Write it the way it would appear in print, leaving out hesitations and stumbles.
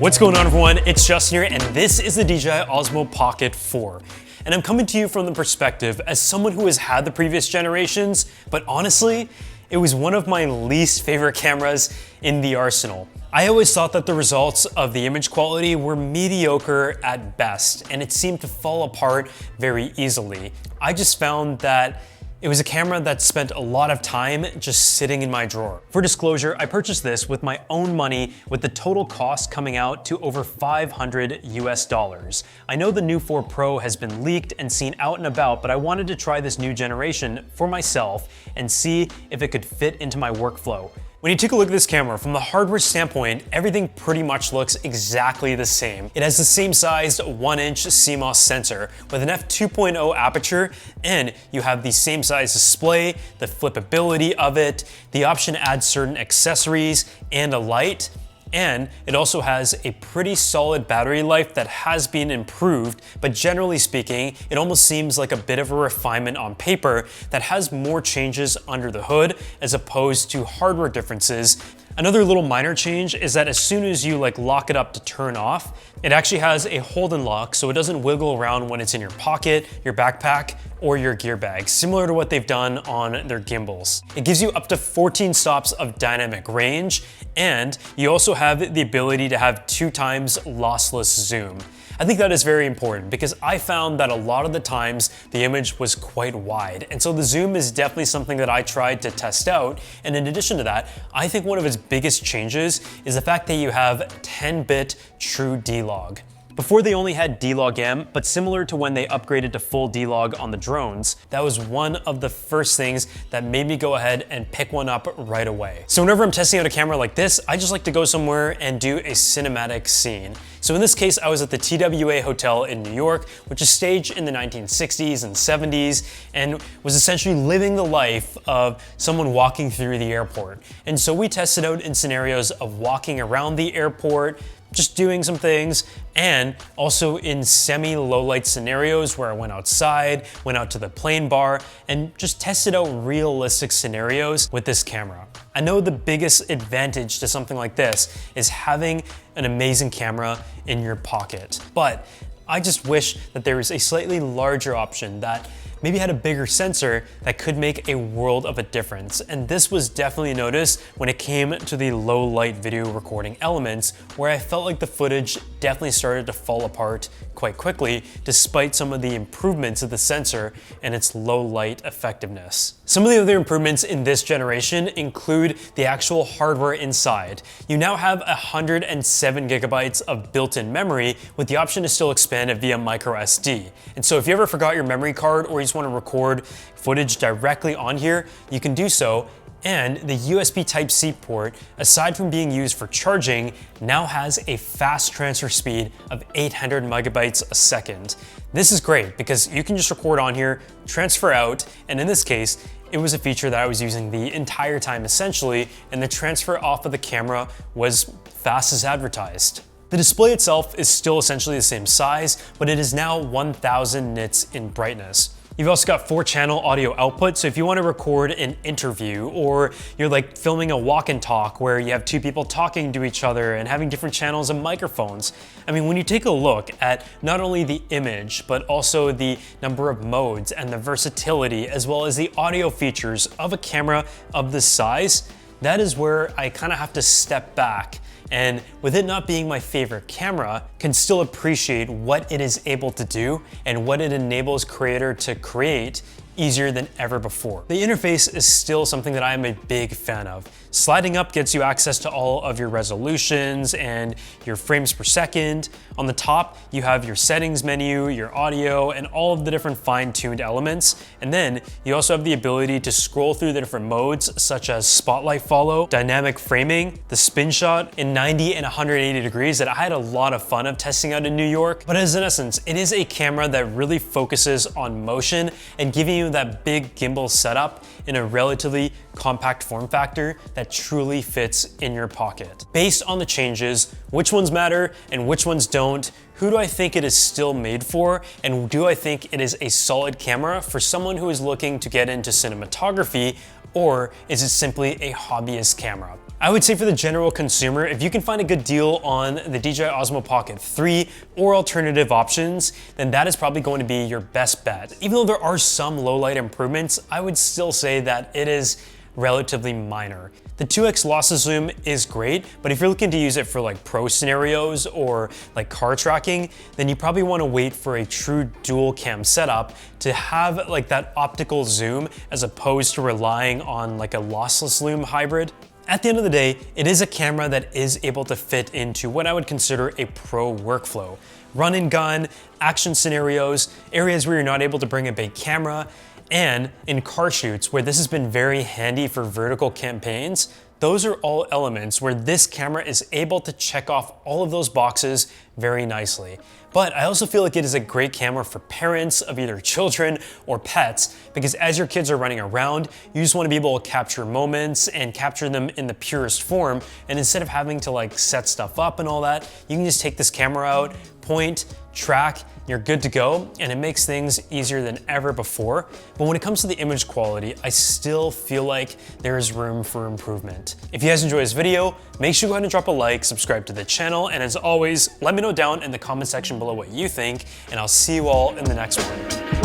What's going on, everyone? It's Justin here, and this is the DJI Osmo Pocket 4. And I'm coming to you from the perspective as someone who has had the previous generations, but honestly, it was one of my least favorite cameras in the arsenal. I always thought that the results of the image quality were mediocre at best, and it seemed to fall apart very easily. I just found that it was a camera that spent a lot of time just sitting in my drawer. For disclosure, I purchased this with my own money, with the total cost coming out to over $500 US. I know the new 4 Pro has been leaked and seen out and about, but I wanted to try this new generation for myself and see if it could fit into my workflow. When you take a look at this camera, from the hardware standpoint, everything pretty much looks exactly the same. It has the same sized 1-inch CMOS sensor with an f2.0 aperture, and you have the same size display, the flippability of it, the option to add certain accessories, and a light. And it also has a pretty solid battery life that has been improved, but generally speaking, it almost seems like a bit of a refinement on paper that has more changes under the hood as opposed to hardware differences. Another little minor change is that as soon as you lock it up to turn off, it actually has a hold and lock, so it doesn't wiggle around when it's in your pocket, your backpack, or your gear bag, similar to what they've done on their gimbals. It gives you up to 14 stops of dynamic range, and you also have the ability to have 2 times lossless zoom. I think that is very important because I found that a lot of the times the image was quite wide. And so the zoom is definitely something that I tried to test out. And in addition to that, I think one of its biggest changes is the fact that you have 10-bit true D-Log. Before they only had D-Log-M, but similar to when they upgraded to full D-Log on the drones, that was one of the first things that made me go ahead and pick one up right away. So whenever I'm testing out a camera like this, I just like to go somewhere and do a cinematic scene. So in this case, I was at the TWA Hotel in New York, which is staged in the 1960s and 70s, and was essentially living the life of someone walking through the airport. And so we tested out in scenarios of walking around the airport, just doing some things, and also in semi-low light scenarios where I went outside, went out to the plane bar, and just tested out realistic scenarios with this camera. I know the biggest advantage to something like this is having an amazing camera in your pocket, but I just wish that there was a slightly larger option that maybe had a bigger sensor that could make a world of a difference. And this was definitely noticed when it came to the low light video recording elements, where I felt like the footage definitely started to fall apart quite quickly, despite some of the improvements of the sensor and its low light effectiveness. Some of the other improvements in this generation include the actual hardware inside. You now have 107 gigabytes of built-in memory with the option to still expand it via micro SD. And so if you ever forgot your memory card or you just want to record footage directly on here, you can do so. And the USB Type-C port, aside from being used for charging, now has a fast transfer speed of 800 megabytes a second. This is great because you can just record on here, transfer out, and in this case, it was a feature that I was using the entire time essentially, and the transfer off of the camera was fast as advertised. The display itself is still essentially the same size, but it is now 1000 nits in brightness. You've also got 4-channel audio output, so if you want to record an interview or you're filming a walk and talk where you have 2 people talking to each other and having different channels and microphones. I mean, when you take a look at not only the image, but also the number of modes and the versatility, as well as the audio features of a camera of this size, that is where I kind of have to step back and, with it not being my favorite camera, can still appreciate what it is able to do and what it enables creator to create easier than ever before. The interface is still something that I am a big fan of. Sliding up gets you access to all of your resolutions and your frames per second. On the top, you have your settings menu, your audio, and all of the different fine-tuned elements. And then you also have the ability to scroll through the different modes, such as spotlight follow, dynamic framing, the spin shot in 90 and 180 degrees that I had a lot of fun of testing out in New York. But as in essence, it is a camera that really focuses on motion and giving you that big gimbal setup in a relatively compact form factor that truly fits in your pocket. Based on the changes, which ones matter and which ones don't, who do I think it is still made for, and do I think it is a solid camera for someone who is looking to get into cinematography or is it simply a hobbyist camera? I would say for the general consumer, if you can find a good deal on the DJI Osmo Pocket 3 or alternative options, then that is probably going to be your best bet. Even though there are some low light improvements, I would still say that it is relatively minor. The 2x lossless zoom is great, but if you're looking to use it for like pro scenarios or like car tracking, then you probably want to wait for a true dual cam setup to have like that optical zoom as opposed to relying on like a lossless zoom hybrid. At the end of the day, it is a camera that is able to fit into what I would consider a pro workflow. Run and gun, action scenarios, areas where you're not able to bring a big camera, and in car shoots where this has been very handy for vertical campaigns. Those are all elements where this camera is able to check off all of those boxes very nicely. But I also feel like it is a great camera for parents of either children or pets, because as your kids are running around, you just want to be able to capture moments and capture them in the purest form. And instead of having to like set stuff up and all that, you can just take this camera out, point, track, you're good to go, and it makes things easier than ever before. But when it comes to the image quality, I still feel like there is room for improvement. If you guys enjoyed this video, make sure to go ahead and drop a like, subscribe to the channel, and as always, let me know down in the comment section below what you think, and I'll see you all in the next one.